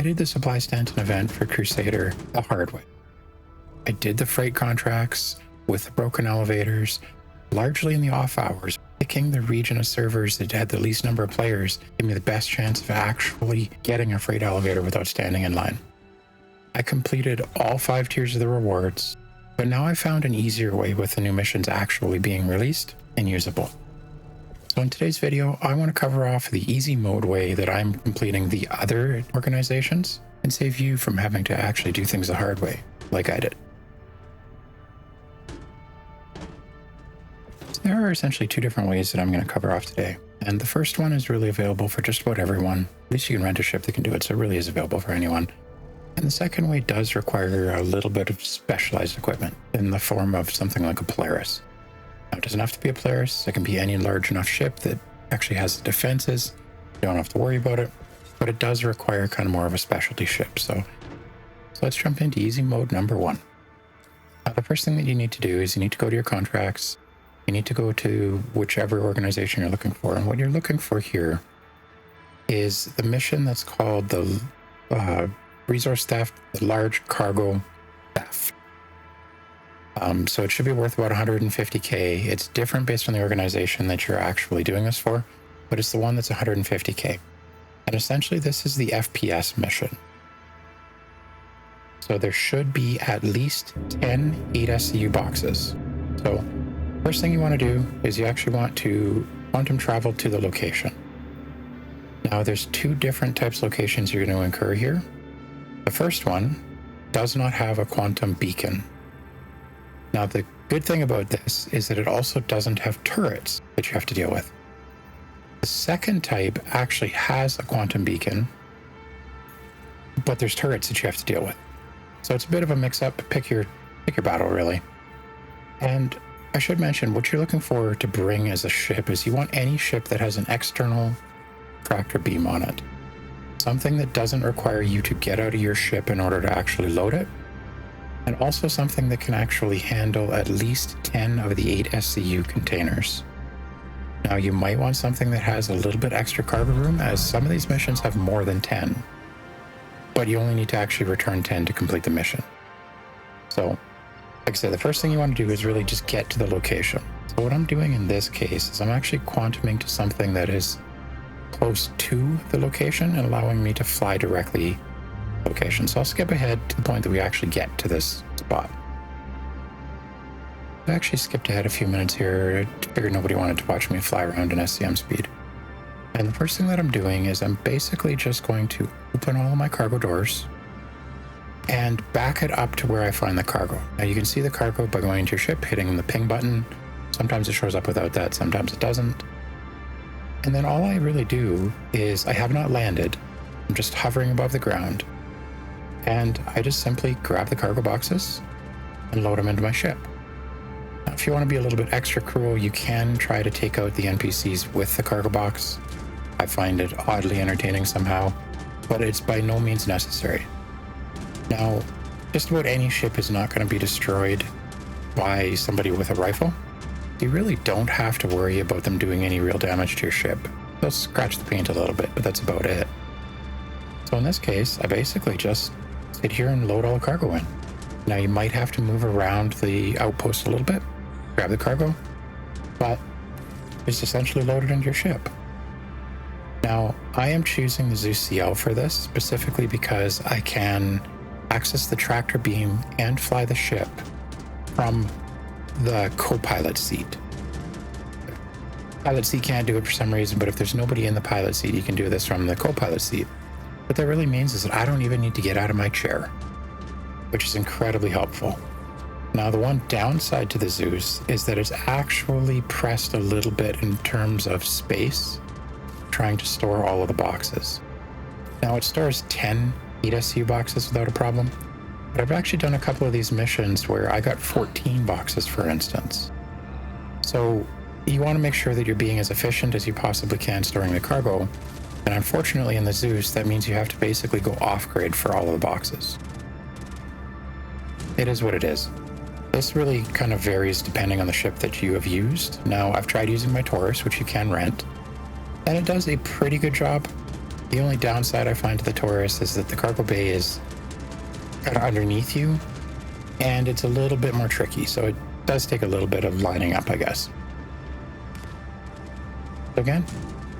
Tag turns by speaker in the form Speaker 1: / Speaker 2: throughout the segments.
Speaker 1: I did the Supply Stanton event for Crusader the hard way. I did the freight contracts with the broken elevators, largely in the off hours. Picking the region of servers that had the least number of players gave me the best chance of actually getting a freight elevator without standing in line. I completed all 5 tiers of the rewards, but now I found an easier way with the new missions actually being released and usable. So in today's video, I want to cover off the easy mode way that I'm completing the other organizations and save you from having to actually do things the hard way, like I did. So there are essentially 2 different ways that I'm going to cover off today. And the first one is really available for just about everyone. At least you can rent a ship that can do it, so it really is available for anyone. And the second way does require a little bit of specialized equipment in the form of something like a Polaris. Now, it doesn't have to be a Polaris. It can be any large enough ship that actually has the defenses. You don't have to worry about it, but it does require kind of more of a specialty ship. So let's jump into easy mode number 1. Now, the first thing that you need to do is you need to go to your contracts. You need to go to whichever organization you're looking for. And what you're looking for here is the mission that's called the resource theft, the large cargo theft. So it should be worth about 150k. It's different based on the organization that you're actually doing this for, but it's the one that's 150k. And essentially this is the FPS mission. So there should be at least 10 8SCU boxes. So first thing you want to do is you actually want to quantum travel to the location. Now there's 2 different types of locations you're going to incur here. The first one does not have a quantum beacon. Now, the good thing about this is that it also doesn't have turrets that you have to deal with. The second type actually has a quantum beacon, but there's turrets that you have to deal with. So it's a bit of a mix-up. Pick your battle, really. And I should mention, what you're looking for to bring as a ship is you want any ship that has an external tractor beam on it. Something that doesn't require you to get out of your ship in order to actually load it. And also something that can actually handle at least 10 of the 8 SCU containers. Now, you might want something that has a little bit extra cargo room, as some of these missions have more than 10. But you only need to actually return 10 to complete the mission. So, like I said, the first thing you want to do is really just get to the location. So what I'm doing in this case is I'm actually quantuming to something that is close to the location and allowing me to fly directly location. So I'll skip ahead to the point that we actually get to this spot. I actually skipped ahead a few minutes here. I figured nobody wanted to watch me fly around in SCM speed. And the first thing that I'm doing is I'm basically just going to open all of my cargo doors and back it up to where I find the cargo. Now you can see the cargo by going into your ship, hitting the ping button. Sometimes it shows up without that, sometimes it doesn't. And then all I really do is I have not landed. I'm just hovering above the ground. And I just simply grab the cargo boxes and load them into my ship. Now, if you want to be a little bit extra cruel, you can try to take out the NPCs with the cargo box. I find it oddly entertaining somehow, but it's by no means necessary. Now, just about any ship is not going to be destroyed by somebody with a rifle. You really don't have to worry about them doing any real damage to your ship. They'll scratch the paint a little bit, but that's about it. So in this case, I basically just sit here and load all the cargo in. Now you might have to move around the outpost a little bit, grab the cargo, but it's essentially loaded into your ship. Now, I am choosing the Zeus CL for this specifically because I can access the tractor beam and fly the ship from the co-pilot seat. Pilot seat can't do it for some reason, but if there's nobody in the pilot seat, you can do this from the co-pilot seat. What that really means is that I don't even need to get out of my chair, which is incredibly helpful. Now, the one downside to the Zeus is that it's actually pressed a little bit in terms of space, trying to store all of the boxes. Now, it stores 10 8SCU boxes without a problem, but I've actually done a couple of these missions where I got 14 boxes, for instance. So you want to make sure that you're being as efficient as you possibly can storing the cargo. And unfortunately in the Zeus, that means you have to basically go off-grid for all of the boxes. It is what it is. This really kind of varies depending on the ship that you have used. Now, I've tried using my Taurus, which you can rent, and it does a pretty good job, The only downside I find to the Taurus is that the cargo bay is kind of underneath you, and it's a little bit more tricky, so it does take a little bit of lining up, I guess. So again,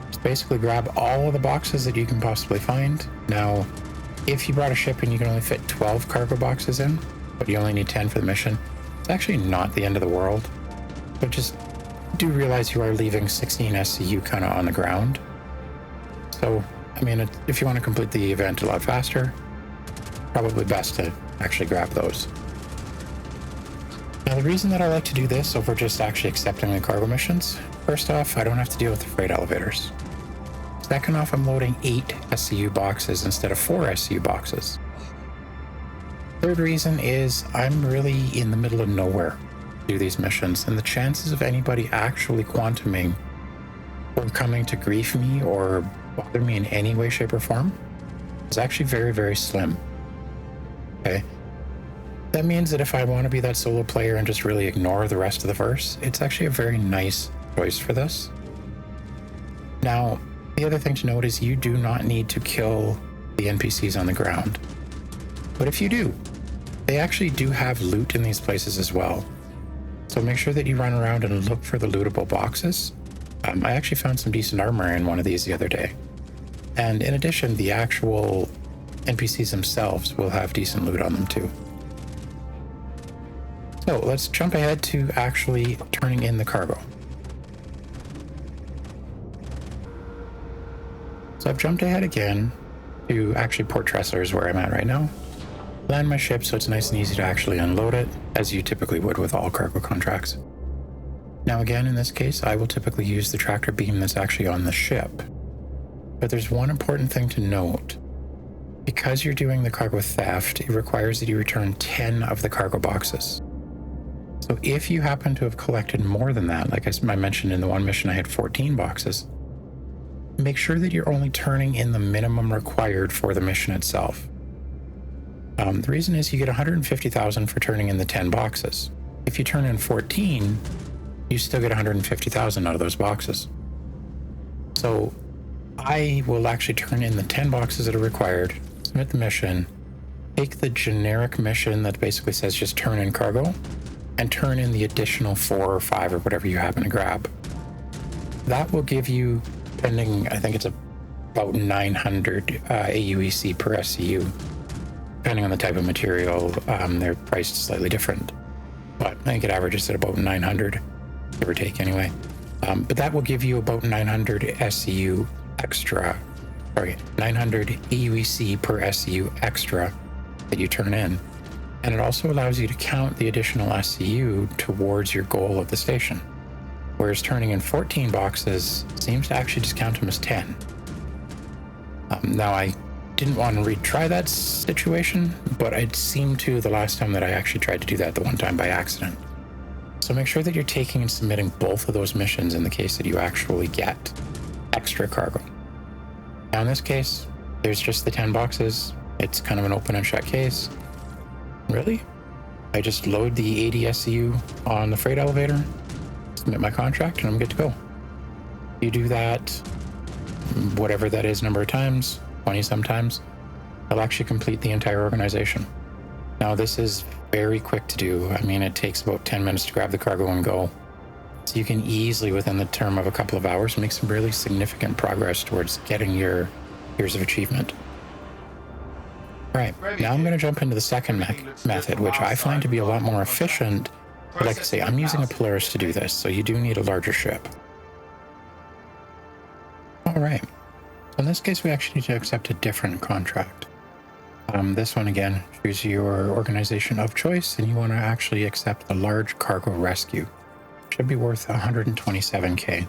Speaker 1: just basically grab all of the boxes that you can possibly find. Now, if you brought a ship and you can only fit 12 cargo boxes in, but you only need 10 for the mission, it's actually not the end of the world. But just do realize you are leaving 16 SCU kind of on the ground. So, I mean, if you want to complete the event a lot faster, probably best to actually grab those. Now, the reason that I like to do this over just actually accepting the cargo missions, first off, I don't have to deal with the freight elevators. Second off, I'm loading 8 SCU boxes instead of 4 SCU boxes. Third reason is I'm really in the middle of nowhere to do these missions, and the chances of anybody actually quantuming or coming to grief me or bother me in any way, shape, or form is actually very, very slim. Okay? That means that if I want to be that solo player and just really ignore the rest of the verse, it's actually a very nice choice for this. Now, the other thing to note is you do not need to kill the NPCs on the ground. But if you do, they actually do have loot in these places as well. So make sure that you run around and look for the lootable boxes. I actually found some decent armor in one of these the other day. And in addition, the actual NPCs themselves will have decent loot on them too. So let's jump ahead to actually turning in the cargo. So I've jumped ahead again to actually Port Tressler is where I'm at right now. Land my ship so it's nice and easy to actually unload it, as you typically would with all cargo contracts. Now again, in this case, I will typically use the tractor beam that's actually on the ship. But there's one important thing to note. Because you're doing the cargo theft, it requires that you return 10 of the cargo boxes. So if you happen to have collected more than that, like I mentioned in the one mission I had 14 boxes, make sure that you're only turning in the minimum required for the mission itself. The reason is you get 150,000 for turning in the 10 boxes. If you turn in 14, you still get 150,000 out of those boxes. So I will actually turn in the 10 boxes that are required, submit the mission, take the generic mission that basically says just turn in cargo, and turn in the additional 4 or 5 or whatever you happen to grab. That will give you, depending, I think it's about 900 AUEC per SCU. Depending on the type of material, they're priced slightly different. But I think it averages at about 900, give or take anyway. But that will give you about 900 SCU extra, 900 AUEC per SCU extra that you turn in. And it also allows you to count the additional SCU towards your goal of the station. Whereas turning in 14 boxes seems to actually just count them as 10. Now I didn't want to retry that situation, but it seemed to the last time that I actually tried to do that the one time by accident. So make sure that you're taking and submitting both of those missions in the case that you actually get extra cargo. Now in this case, there's just the 10 boxes. It's kind of an open and shut case. Really? I just load the 80 SCU on the freight elevator, submit my contract, and I'm good to go. You do that, whatever that is number of times, 20 sometimes, I'll actually complete the entire organization. Now this is very quick to do. I mean, it takes about 10 minutes to grab the cargo and go. So you can easily, within the term of a couple of hours, make some really significant progress towards getting your years of achievement. All right, now I'm going to jump into the second method, which I find to be a lot more efficient. But like I say, I'm using a Polaris to do this, so you do need a larger ship. All right. In this case, we actually need to accept a different contract. This one, again, choose your organization of choice, and you want to actually accept the large cargo rescue. Should be worth 127K.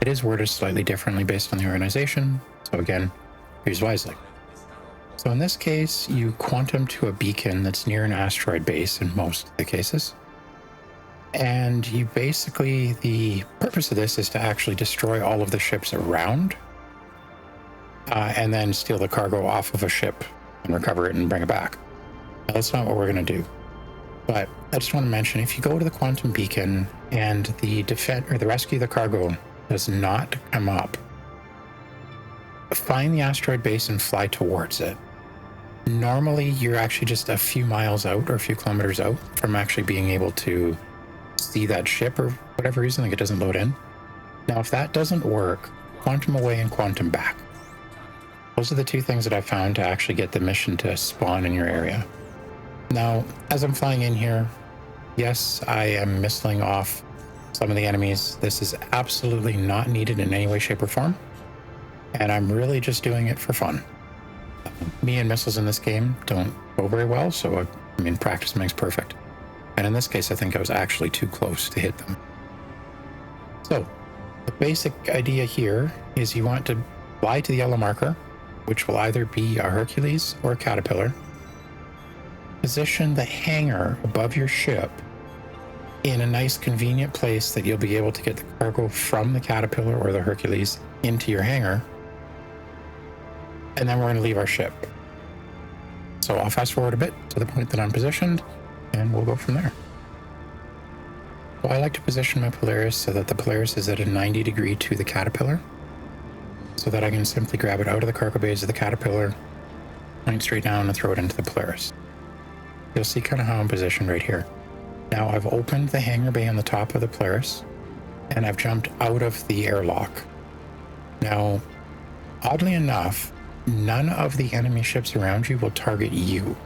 Speaker 1: It is worded slightly differently based on the organization, so again, use wisely. So in this case, you quantum to a beacon that's near an asteroid base in most of the cases. And you basically, the purpose of this is to actually destroy all of the ships around, and then steal the cargo off of a ship and recover it and bring it back. Now, that's not what we're going to do. But I just want to mention, if you go to the quantum beacon and the rescue of the cargo does not come up, find the asteroid base and fly towards it. Normally, you're actually just a few miles out or a few kilometers out from actually being able to see that ship or whatever reason, like it doesn't load in. Now, if that doesn't work, quantum away and quantum back. Those are the two things that I found to actually get the mission to spawn in your area. Now, as I'm flying in here, yes, I am missiling off some of the enemies. This is absolutely not needed in any way, shape, or form. And I'm really just doing it for fun. Me and missiles in this game don't go very well, so I mean, practice makes perfect. And in this case, I think I was actually too close to hit them. So, the basic idea here is you want to fly to the yellow marker, which will either be a Hercules or a Caterpillar. Position the hangar above your ship in a nice convenient place that you'll be able to get the cargo from the Caterpillar or the Hercules into your hangar. And then we're going to leave our ship. So I'll fast forward a bit to the point that I'm positioned, and we'll go from there. So I like to position my Polaris so that the Polaris is at a 90 degree to the Caterpillar, so that I can simply grab it out of the cargo bays of the Caterpillar, point straight down and throw it into the Polaris. You'll see kind of how I'm positioned right here. Now I've opened the hangar bay on the top of the Polaris, and I've jumped out of the airlock. Now, oddly enough, none of the enemy ships around you will target you.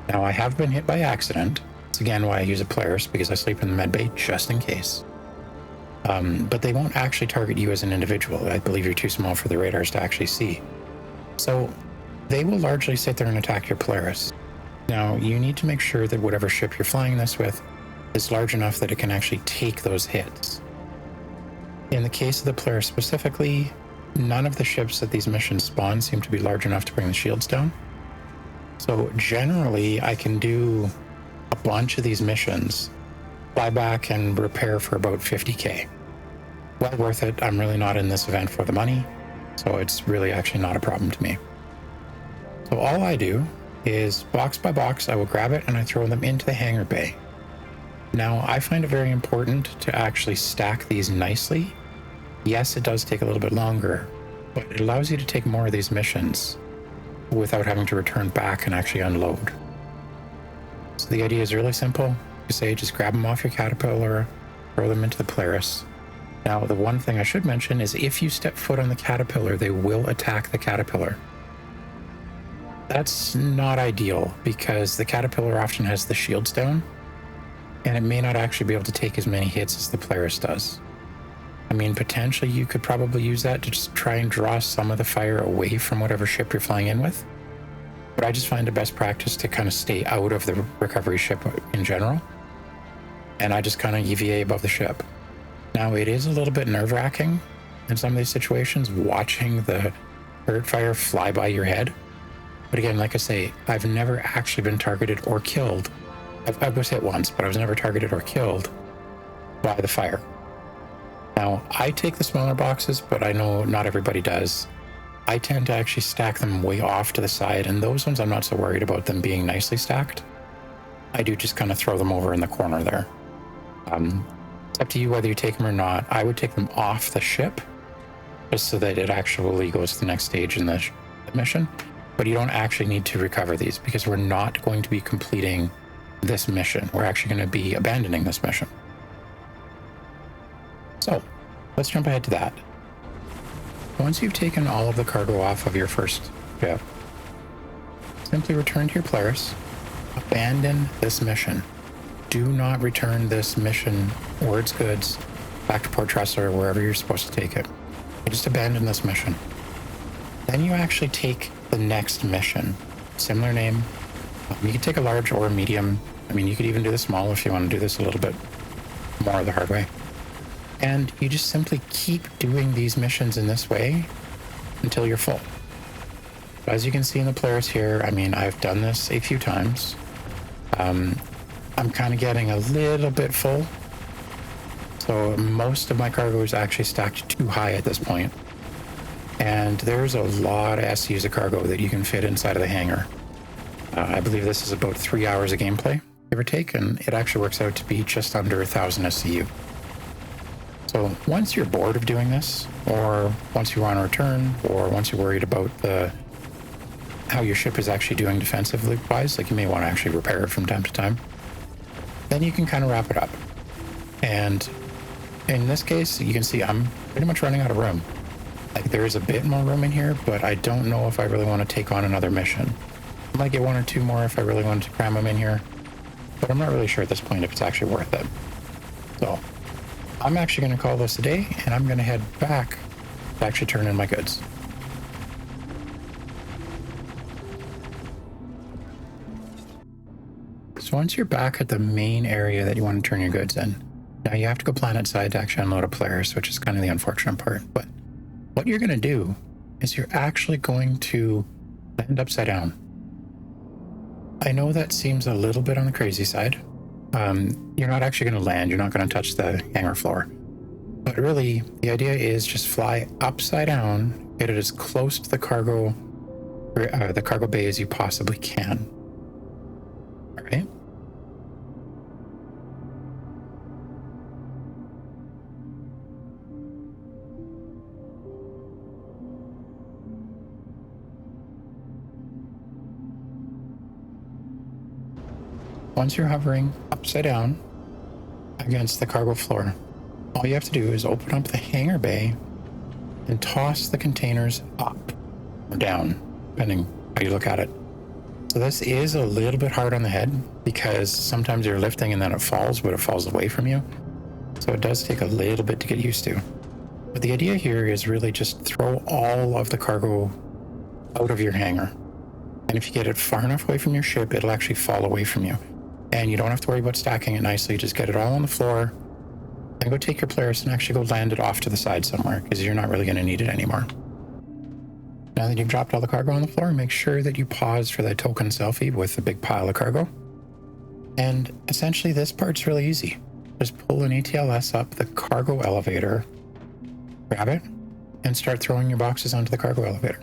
Speaker 1: Now, I have been hit by accident. It's again why I use a Polaris, because I sleep in the med bay just in case. But they won't actually target you as an individual. I believe you're too small for the radars to actually see. So they will largely sit there and attack your Polaris. Now, you need to make sure that whatever ship you're flying this with is large enough that it can actually take those hits. In the case of the Polaris specifically, none of the ships that these missions spawn seem to be large enough to bring the shields down. So generally, I can do a bunch of these missions, fly back and repair for about 50k. Well worth it. I'm really not in this event for the money, so it's really actually not a problem to me. So all I do is box by box, I will grab it and I throw them into the hangar bay. Now, I find it very important to actually stack these nicely. Yes, it does take a little bit longer, but it allows you to take more of these missions without having to return back and actually unload. So the idea is really simple. You say, just grab them off your Caterpillar, throw them into the Polaris. Now, the one thing I should mention is if you step foot on the Caterpillar, they will attack the Caterpillar. That's not ideal because the Caterpillar often has the shields down, and it may not actually be able to take as many hits as the Polaris does. I mean, potentially you could probably use that to just try and draw some of the fire away from whatever ship you're flying in with. But I just find it best practice to kind of stay out of the recovery ship in general. And I just kind of EVA above the ship. Now, it is a little bit nerve-wracking in some of these situations, watching the bird fire fly by your head. But again, like I say, I've never actually been targeted or killed. I was hit once, but I was never targeted or killed by the fire. Now, I take the smaller boxes, but I know not everybody does. I tend to actually stack them way off to the side, and those ones I'm not so worried about them being nicely stacked. I do just kind of throw them over in the corner there. It's up to you whether you take them or not. I would take them off the ship, just so that it actually goes to the next stage in the mission. But you don't actually need to recover these, because we're not going to be completing this mission. We're actually going to be abandoning this mission. So, let's jump ahead to that. Once you've taken all of the cargo off of your first ship, simply return to your Polaris, abandon this mission. Do not return this mission or its goods back to Port Tressler or wherever you're supposed to take it. You just abandon this mission. Then you actually take the next mission. Similar name. You can take a large or a medium. I mean, you could even do the small if you want to do this a little bit more the hard way. And you just simply keep doing these missions in this way until you're full. As you can see in the Polaris here, I mean, I've done this a few times. I'm kind of getting a little bit full. So most of my cargo is actually stacked too high at this point. And there's a lot of SUs of cargo that you can fit inside of the hangar. I believe this is about 3 hours of gameplay, give or take, and it actually works out to be just under 1,000 SCU. So once you're bored of doing this, or once you want to return, or once you're worried about how your ship is actually doing defensively wise, like you may want to actually repair it from time to time, then you can kind of wrap it up. And in this case, you can see I'm pretty much running out of room. Like there is a bit more room in here, but I don't know if I really want to take on another mission. I might get one or two more if I really wanted to cram them in here, but I'm not really sure at this point if it's actually worth it. So I'm actually going to call this a day, and I'm going to head back to actually turn in my goods. So once you're back at the main area that you want to turn your goods in, now you have to go planet side to actually unload a Polaris, which is kind of the unfortunate part. But what you're going to do is you're actually going to land upside down. I know that seems a little bit on the crazy side. You're not actually going to land. You're not going to touch the hangar floor. But really, the idea is just fly upside down, get it as close to the cargo bay as you possibly can. All right? Once you're hovering upside down against the cargo floor, all you have to do is open up the hangar bay and toss the containers up or down, depending how you look at it. So this is a little bit hard on the head because sometimes you're lifting and then it falls, but it falls away from you. So it does take a little bit to get used to. But the idea here is really just throw all of the cargo out of your hangar. And if you get it far enough away from your ship, it'll actually fall away from you. And you don't have to worry about stacking it nicely. Just get it all on the floor and go take your Polaris and actually go land it off to the side somewhere because you're not really going to need it anymore. Now that you've dropped all the cargo on the floor, make sure that you pause for that token selfie with the big pile of cargo. And essentially this part's really easy. Just pull an ATLS up the cargo elevator, grab it, and start throwing your boxes onto the cargo elevator.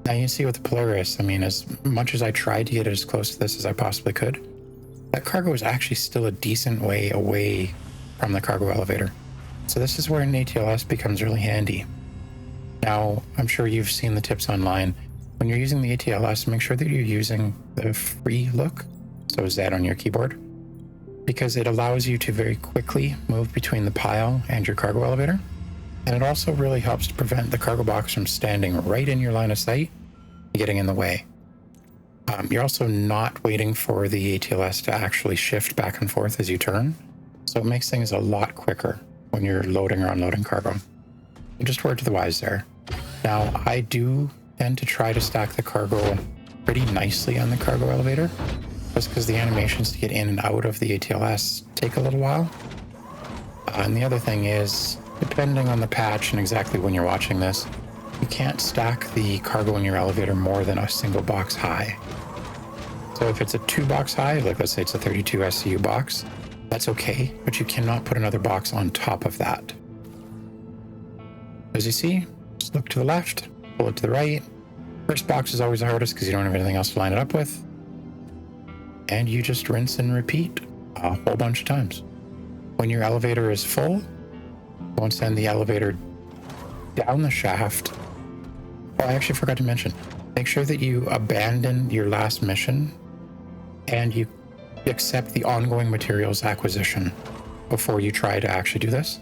Speaker 1: Now you can see with the Polaris, I mean, as much as I tried to get it as close to this as I possibly could, that cargo is actually still a decent way away from the cargo elevator. So this is where an ATLS becomes really handy. Now, I'm sure you've seen the tips online. When you're using the ATLS, make sure that you're using the free look, so Z on your keyboard, because it allows you to very quickly move between the pile and your cargo elevator. And it also really helps to prevent the cargo box from standing right in your line of sight and getting in the way. You're also not waiting for the ATLS to actually shift back and forth as you turn, so it makes things a lot quicker when you're loading or unloading cargo. So just word to the wise there. Now, I do tend to try to stack the cargo pretty nicely on the cargo elevator, just because the animations to get in and out of the ATLS take a little while. And the other thing is, depending on the patch and exactly when you're watching this, you can't stack the cargo in your elevator more than a single box high. So if it's a 2-box high, like let's say it's a 32 SCU box, that's okay, but you cannot put another box on top of that. As you see, just look to the left, pull it to the right. First box is always the hardest because you don't have anything else to line it up with. And you just rinse and repeat a whole bunch of times. When your elevator is full, don't send the elevator down the shaft. Oh, I actually forgot to mention, make sure that you abandon your last mission and you accept the ongoing materials acquisition before you try to actually do this.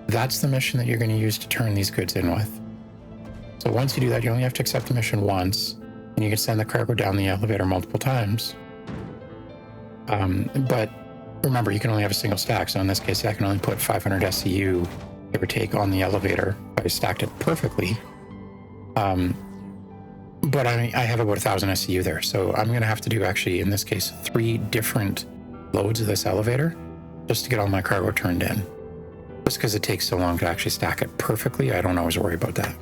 Speaker 1: That's the mission that you're going to use to turn these goods in with. So once you do that, you only have to accept the mission once, and you can send the cargo down the elevator multiple times. But remember, you can only have a single stack, so in this case, I can only put 500 SCU, give or take, on the elevator if I stacked it perfectly. But I have about 1,000 SCU there, so I'm going to have to do, actually, in this case, 3 different loads of this elevator just to get all my cargo turned in. Just because it takes so long to actually stack it perfectly, I don't always worry about that.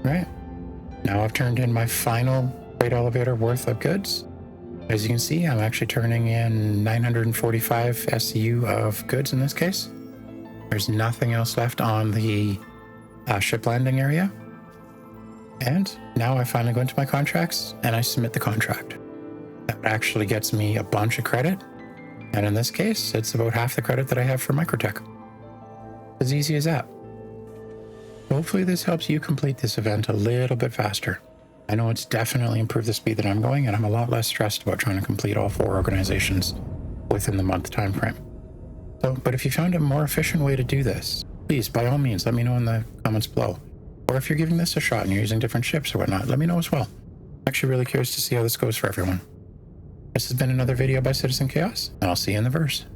Speaker 1: Right. Now I've turned in my final freight elevator worth of goods. As you can see, I'm actually turning in 945 SCU of goods in this case. There's nothing else left on the ship landing area. And now I finally go into my contracts and I submit the contract. That actually gets me a bunch of credit. And in this case, it's about half the credit that I have for Microtech. As easy as that. Hopefully this helps you complete this event a little bit faster. I know it's definitely improved the speed that I'm going, and I'm a lot less stressed about trying to complete all 4 organizations within the month time frame. So, but if you found a more efficient way to do this, please, by all means, let me know in the comments below. Or if you're giving this a shot and you're using different ships or whatnot, let me know as well. I'm actually really curious to see how this goes for everyone. This has been another video by Citizen Chaos, and I'll see you in the verse.